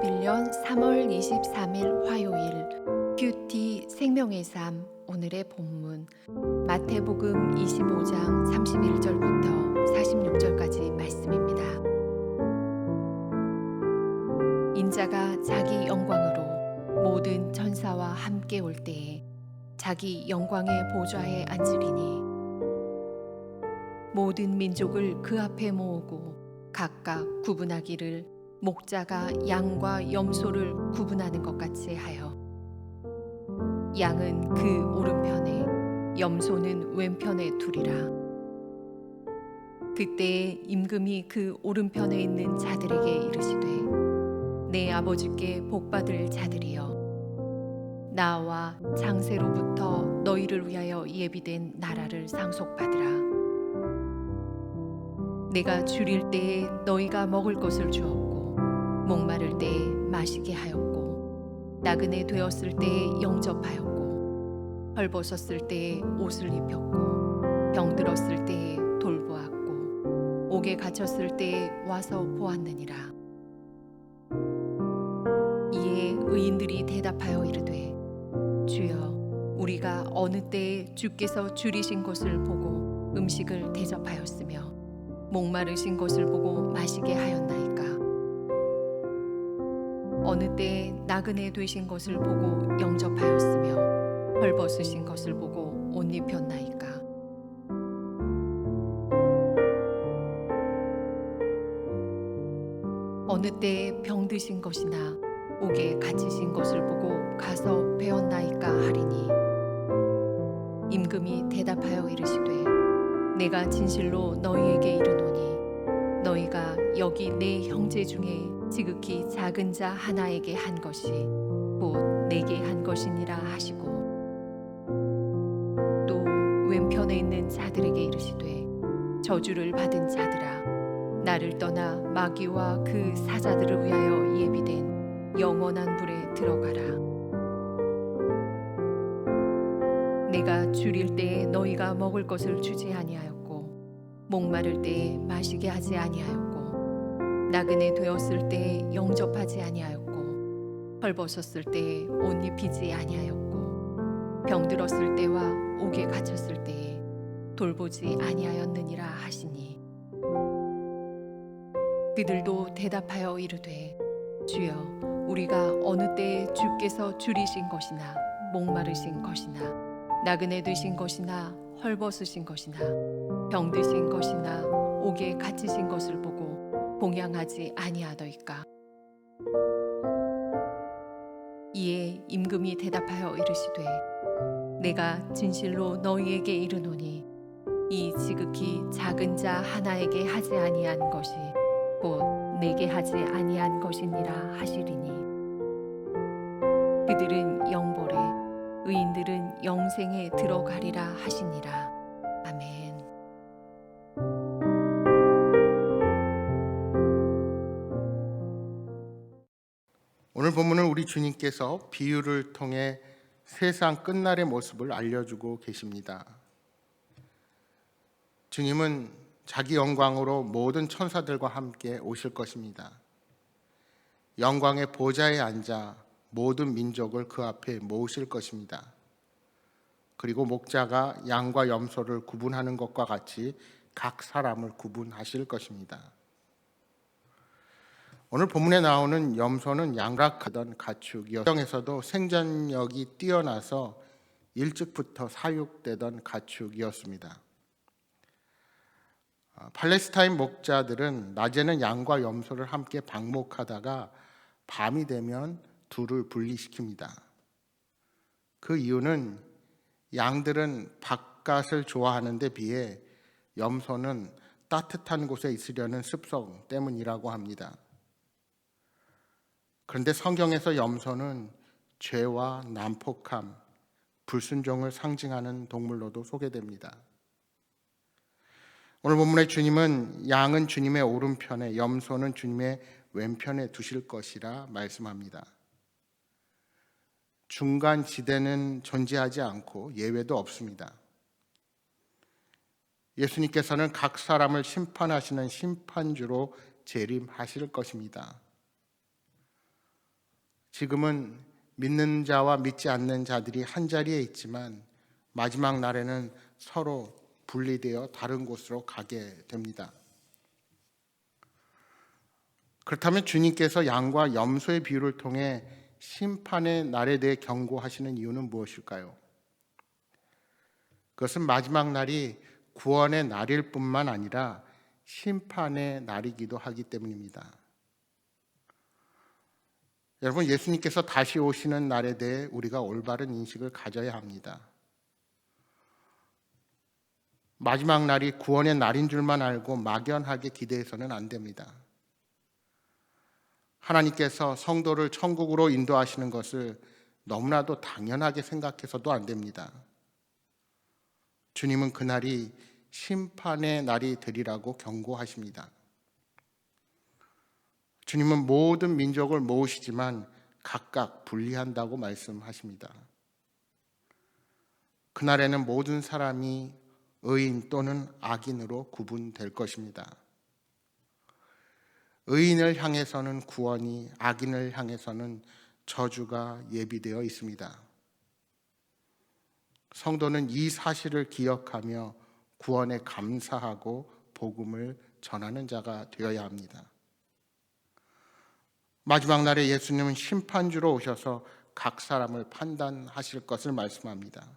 2021년 3월 23일 화요일 큐티 생명의 삶 오늘의 본문 마태복음 25장 31절부터 46절까지 말씀입니다. 인자가 자기 영광으로 모든 천사와 함께 올 때에 자기 영광의 보좌에 앉으리니 모든 민족을 그 앞에 모으고 각각 구분하기를 목자가 양과 염소를 구분하는 것 같이 하여 양은 그 오른편에 염소는 왼편에 두리라. 그때에 임금이 그 오른편에 있는 자들에게 이르시되 내 아버지께 복받을 자들이여 나와 장세로부터 너희를 위하여 예비된 나라를 상속받으라. 내가 줄일 때에 너희가 먹을 것을 주었고 목마를 때에 마시게 하였고 나그네 되었을 때에 영접하였고 헐벗었을 때에 옷을 입혔고 병들었을 때에 돌보았고 옥에 갇혔을 때에 와서 보았느니라. 이에 의인들이 대답하여 이르되 주여 우리가 어느 때에 주께서 줄이신 것을 보고 음식을 대접하였으며 목마르신 것을 보고 마시게 하였나이까. 어느 때에 나그네 되신 것을 보고 영접하였으며 헐벗으신 것을 보고 옷 입혔나이까. 어느 때에 병드신 것이나 옥에 갇히신 것을 보고 가서 배웠나이까 하리니 임금이 대답하여 이르시되 내가 진실로 너희에게 이르노니 너희가 여기 내 형제 중에 지극히 작은 자 하나에게 한 것이 곧 내게 한 것이니라 하시고 또 왼편에 있는 자들에게 이르시되 저주를 받은 자들아 나를 떠나 마귀와 그 사자들을 위하여 예비된 영원한 불에 들어가라. 내가 줄일 때에 너희가 먹을 것을 주지 아니하였고 목마를 때에 마시게 하지 아니하였고 나그네 되었을 때에 영접하지 아니하였고 헐벗었을 때에 옷 입히지 아니하였고 병들었을 때와 옥에 갇혔을 때에 돌보지 아니하였느니라 하시니 그들도 대답하여 이르되 주여 우리가 어느 때에 주께서 줄이신 것이나 목마르신 것이나 나그네 되신 것이나 헐벗으신 것이나 병드신 것이나 옥에 갇히신 것을 보고 봉양하지 아니하더이까. 이에 임금이 대답하여 이르시되 내가 진실로 너희에게 이르노니 이 지극히 작은 자 하나에게 하지 아니한 것이 곧 내게 하지 아니한 것이니라 하시리니 그들은 영벌에 의인들은 영생에 들어가리라 하시니라. 아멘. 오늘 본문은 우리 주님께서 비유를 통해 세상 끝날의 모습을 알려주고 계십니다. 주님은 자기 영광으로 모든 천사들과 함께 오실 것입니다. 영광의 보좌에 앉아 모든 민족을 그 앞에 모으실 것입니다. 그리고 목자가 양과 염소를 구분하는 것과 같이 각 사람을 구분하실 것입니다. 오늘 본문에 나오는 염소는 양락하던 가축이었고 성경에서도 생존력이 뛰어나서 일찍부터 사육되던 가축이었습니다. 팔레스타인 목자들은 낮에는 양과 염소를 함께 방목하다가 밤이 되면 둘을 분리시킵니다. 그 이유는 양들은 바깥을 좋아하는 데 비해 염소는 따뜻한 곳에 있으려는 습성 때문이라고 합니다. 그런데 성경에서 염소는 죄와 난폭함, 불순종을 상징하는 동물로도 소개됩니다. 오늘 본문의 주님은 양은 주님의 오른편에 염소는 주님의 왼편에 두실 것이라 말씀합니다. 중간 지대는 존재하지 않고 예외도 없습니다. 예수님께서는 각 사람을 심판하시는 심판주로 재림하실 것입니다. 지금은 믿는 자와 믿지 않는 자들이 한자리에 있지만 마지막 날에는 서로 분리되어 다른 곳으로 가게 됩니다. 그렇다면 주님께서 양과 염소의 비유를 통해 심판의 날에 대해 경고하시는 이유는 무엇일까요? 그것은 마지막 날이 구원의 날일 뿐만 아니라 심판의 날이기도 하기 때문입니다. 여러분, 예수님께서 다시 오시는 날에 대해 우리가 올바른 인식을 가져야 합니다. 마지막 날이 구원의 날인 줄만 알고 막연하게 기대해서는 안 됩니다. 하나님께서 성도를 천국으로 인도하시는 것을 너무나도 당연하게 생각해서도 안 됩니다. 주님은 그날이 심판의 날이 되리라고 경고하십니다. 주님은 모든 민족을 모으시지만 각각 분리한다고 말씀하십니다. 그날에는 모든 사람이 의인 또는 악인으로 구분될 것입니다. 의인을 향해서는 구원이, 악인을 향해서는 저주가 예비되어 있습니다. 성도는 이 사실을 기억하며 구원에 감사하고 복음을 전하는 자가 되어야 합니다. 마지막 날에 예수님은 심판주로 오셔서 각 사람을 판단하실 것을 말씀합니다.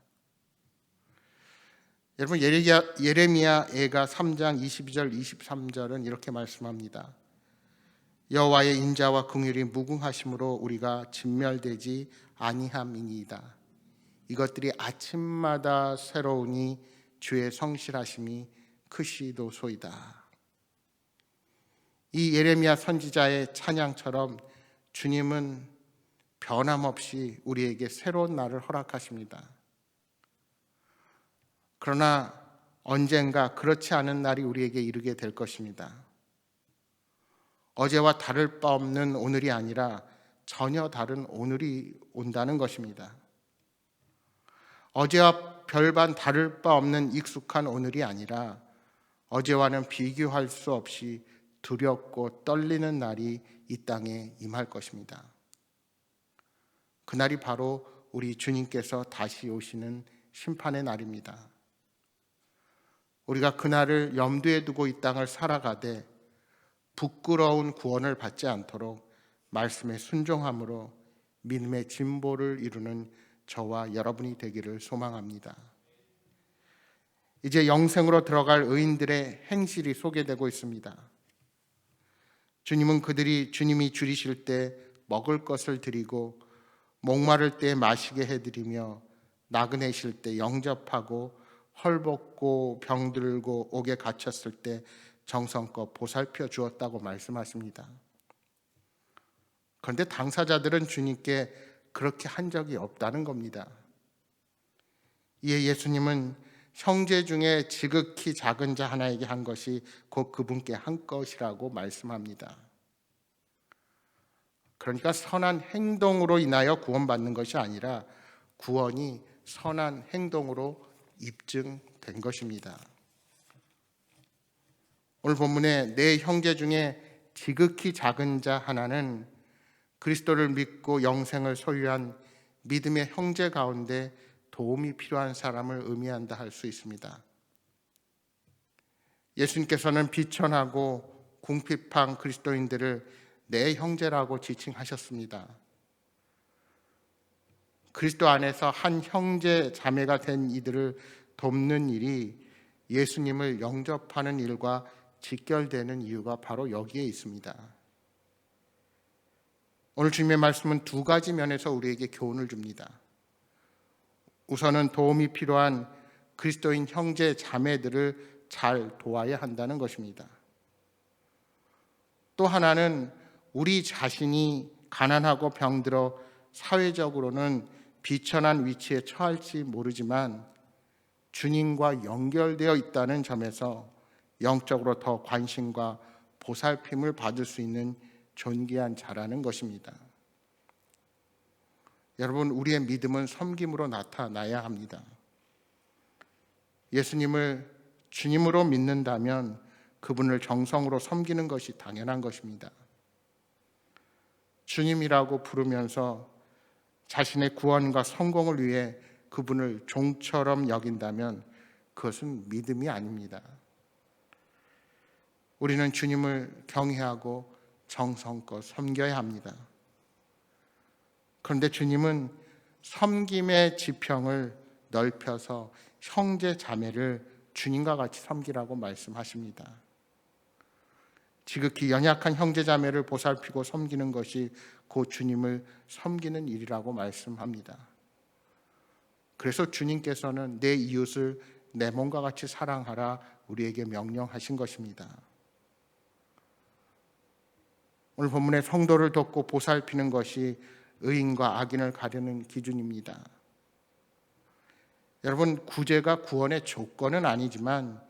여러분, 예레미야가 3장 22절 23절은 이렇게 말씀합니다. 여호와의 인자와 긍휼이 무궁하심으로 우리가 진멸되지 아니함이니이다. 이것들이 아침마다 새로우니 주의 성실하심이 크시도소이다. 이 예레미야 선지자의 찬양처럼 주님은 변함없이 우리에게 새로운 날을 허락하십니다. 그러나 언젠가 그렇지 않은 날이 우리에게 이르게 될 것입니다. 어제와 다를 바 없는 오늘이 아니라 전혀 다른 오늘이 온다는 것입니다. 어제와 별반 다를 바 없는 익숙한 오늘이 아니라 어제와는 비교할 수 없이 두렵고 떨리는 날이 이 땅에 임할 것입니다. 그날이 바로 우리 주님께서 다시 오시는 심판의 날입니다. 우리가 그날을 염두에 두고 이 땅을 살아가되 부끄러운 구원을 받지 않도록 말씀에 순종함으로 믿음의 진보를 이루는 저와 여러분이 되기를 소망합니다. 이제 영생으로 들어갈 의인들의 행실이 소개되고 있습니다. 주님은 그들이 주님이 줄이실 때 먹을 것을 드리고 목마를 때 마시게 해드리며 나그네실 때 영접하고 헐벗고 병들고 옥에 갇혔을 때 정성껏 보살펴 주었다고 말씀하십니다. 그런데 당사자들은 주님께 그렇게 한 적이 없다는 겁니다. 이에 예수님은 형제 중에 지극히 작은 자 하나에게 한 것이 곧 그분께 한 것이라고 말씀합니다. 그러니까 선한 행동으로 인하여 구원받는 것이 아니라 구원이 선한 행동으로 입증된 것입니다. 오늘 본문에 내 형제 중에 지극히 작은 자 하나는 그리스도를 믿고 영생을 소유한 믿음의 형제 가운데 도움이 필요한 사람을 의미한다 할 수 있습니다. 예수님께서는 비천하고 궁핍한 그리스도인들을 내 형제라고 지칭하셨습니다. 그리스도 안에서 한 형제 자매가 된 이들을 돕는 일이 예수님을 영접하는 일과 직결되는 이유가 바로 여기에 있습니다. 오늘 주님의 말씀은 두 가지 면에서 우리에게 교훈을 줍니다. 우선은 도움이 필요한 그리스도인 형제 자매들을 잘 도와야 한다는 것입니다. 또 하나는 우리 자신이 가난하고 병들어 사회적으로는 비천한 위치에 처할지 모르지만 주님과 연결되어 있다는 점에서 영적으로 더 관심과 보살핌을 받을 수 있는 존귀한 자라는 것입니다. 여러분, 우리의 믿음은 섬김으로 나타나야 합니다. 예수님을 주님으로 믿는다면 그분을 정성으로 섬기는 것이 당연한 것입니다. 주님이라고 부르면서 자신의 구원과 성공을 위해 그분을 종처럼 여긴다면 그것은 믿음이 아닙니다. 우리는 주님을 경외하고 정성껏 섬겨야 합니다. 그런데 주님은 섬김의 지평을 넓혀서 형제 자매를 주님과 같이 섬기라고 말씀하십니다. 지극히 연약한 형제 자매를 보살피고 섬기는 것이 곧 주님을 섬기는 일이라고 말씀합니다. 그래서 주님께서는 내 이웃을 내 몸과 같이 사랑하라 우리에게 명령하신 것입니다. 오늘 본문의 성도를 돕고 보살피는 것이 의인과 악인을 가르는 기준입니다. 여러분, 구제가 구원의 조건은 아니지만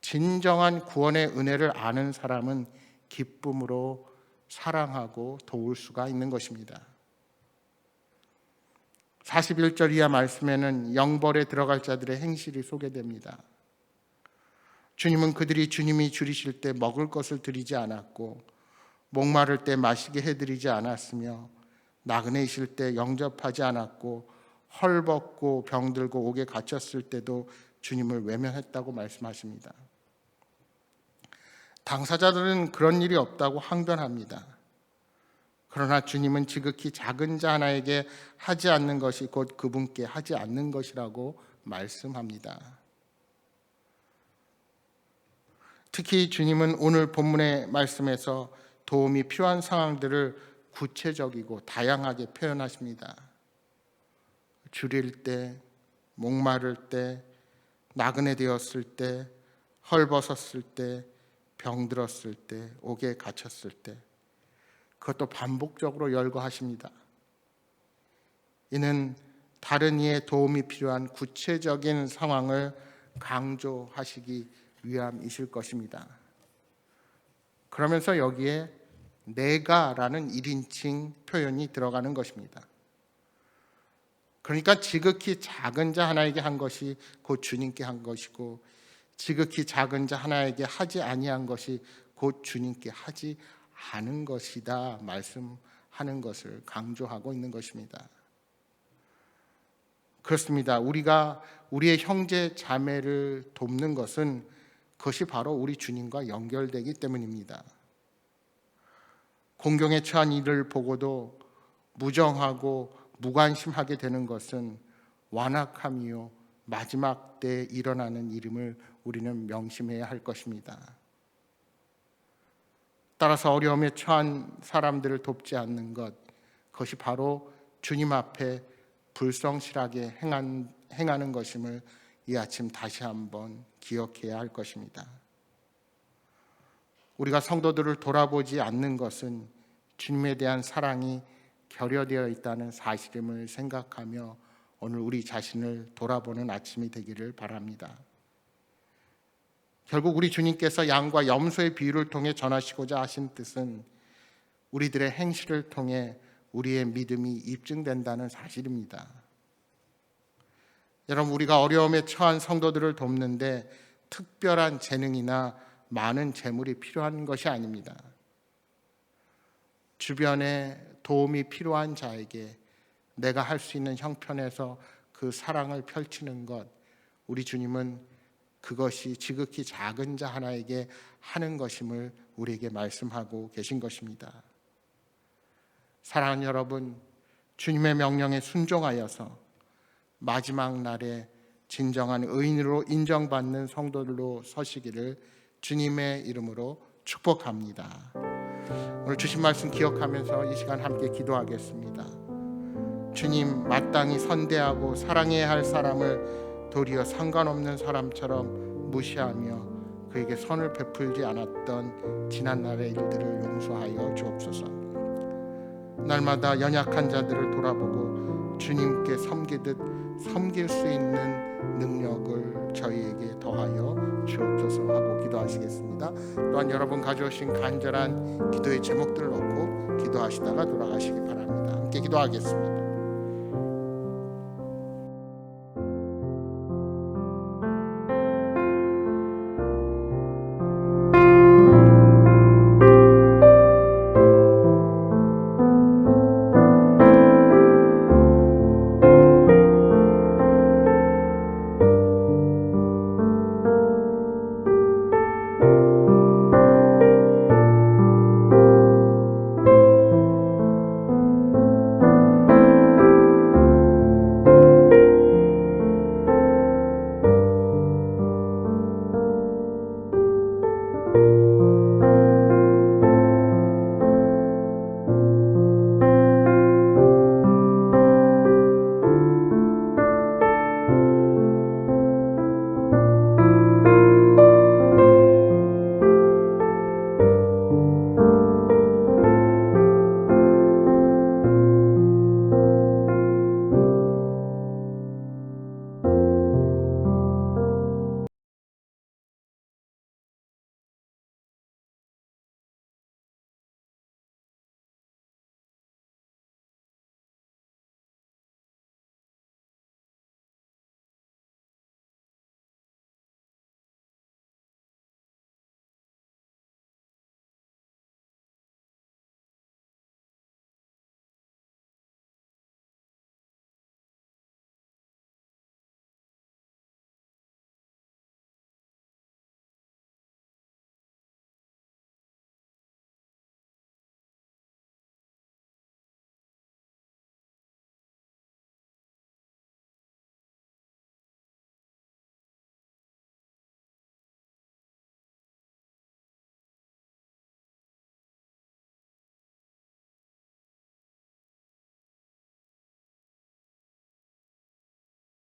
진정한 구원의 은혜를 아는 사람은 기쁨으로 사랑하고 도울 수가 있는 것입니다. 41절 이하 말씀에는 영벌에 들어갈 자들의 행실이 소개됩니다. 주님은 그들이 주님이 줄이실 때 먹을 것을 드리지 않았고 목마를 때 마시게 해드리지 않았으며 나그네 있을 때 영접하지 않았고 헐벗고 병들고 옥에 갇혔을 때도 주님을 외면했다고 말씀하십니다. 당사자들은 그런 일이 없다고 항변합니다. 그러나 주님은 지극히 작은 자 하나에게 하지 않는 것이 곧 그분께 하지 않는 것이라고 말씀합니다. 특히 주님은 오늘 본문의 말씀에서 도움이 필요한 상황들을 구체적이고 다양하게 표현하십니다. 줄일 때, 목마를 때, 나그네 되었을 때, 헐벗었을 때, 병들었을 때, 옥에 갇혔을 때, 그것도 반복적으로 열거하십니다. 이는 다른 이의 도움이 필요한 구체적인 상황을 강조하시기 위함이실 것입니다. 그러면서 여기에 내가라는 1인칭 표현이 들어가는 것입니다. 그러니까 지극히 작은 자 하나에게 한 것이 곧 주님께 한 것이고 지극히 작은 자 하나에게 하지 아니한 것이 곧 주님께 하지 않은 것이다 말씀하는 것을 강조하고 있는 것입니다. 그렇습니다. 우리가 우리의 형제 자매를 돕는 것은 그것이 바로 우리 주님과 연결되기 때문입니다. 공경에 처한 이를 보고도 무정하고 무관심하게 되는 것은 완악함이요 마지막 때에 일어나는 일임을 우리는 명심해야 할 것입니다. 따라서 어려움에 처한 사람들을 돕지 않는 것, 그것이 바로 주님 앞에 불성실하게 행하는 것임을 이 아침 다시 한번 기억해야 할 것입니다. 우리가 성도들을 돌아보지 않는 것은 주님에 대한 사랑이 결여되어 있다는 사실임을 생각하며 오늘 우리 자신을 돌아보는 아침이 되기를 바랍니다. 결국 우리 주님께서 양과 염소의 비유를 통해 전하시고자 하신 뜻은 우리들의 행실을 통해 우리의 믿음이 입증된다는 사실입니다. 여러분, 우리가 어려움에 처한 성도들을 돕는데 특별한 재능이나 많은 재물이 필요한 것이 아닙니다. 주변에 도움이 필요한 자에게 내가 할 수 있는 형편에서 그 사랑을 펼치는 것, 우리 주님은 그것이 지극히 작은 자 하나에게 하는 것임을 우리에게 말씀하고 계신 것입니다. 사랑하는 여러분, 주님의 명령에 순종하여서 마지막 날에 진정한 의인으로 인정받는 성도들로 서시기를 주님의 이름으로 축복합니다. 오늘 주신 말씀 기억하면서 이 시간 함께 기도하겠습니다. 주님, 마땅히 선대하고 사랑해야 할 사람을 도리어 상관없는 사람처럼 무시하며 그에게 선을 베풀지 않았던 지난날의 일들을 용서하여 주옵소서. 날마다 연약한 자들을 돌아보고 주님께 섬기듯 섬길 수 있는 능력을 저희에게 더하여 주옵소서 하고 기도하시겠습니다. 또한 여러분 가져오신 간절한 기도의 제목들을 놓고 기도하시다가 돌아가시기 바랍니다. 함께 기도하겠습니다.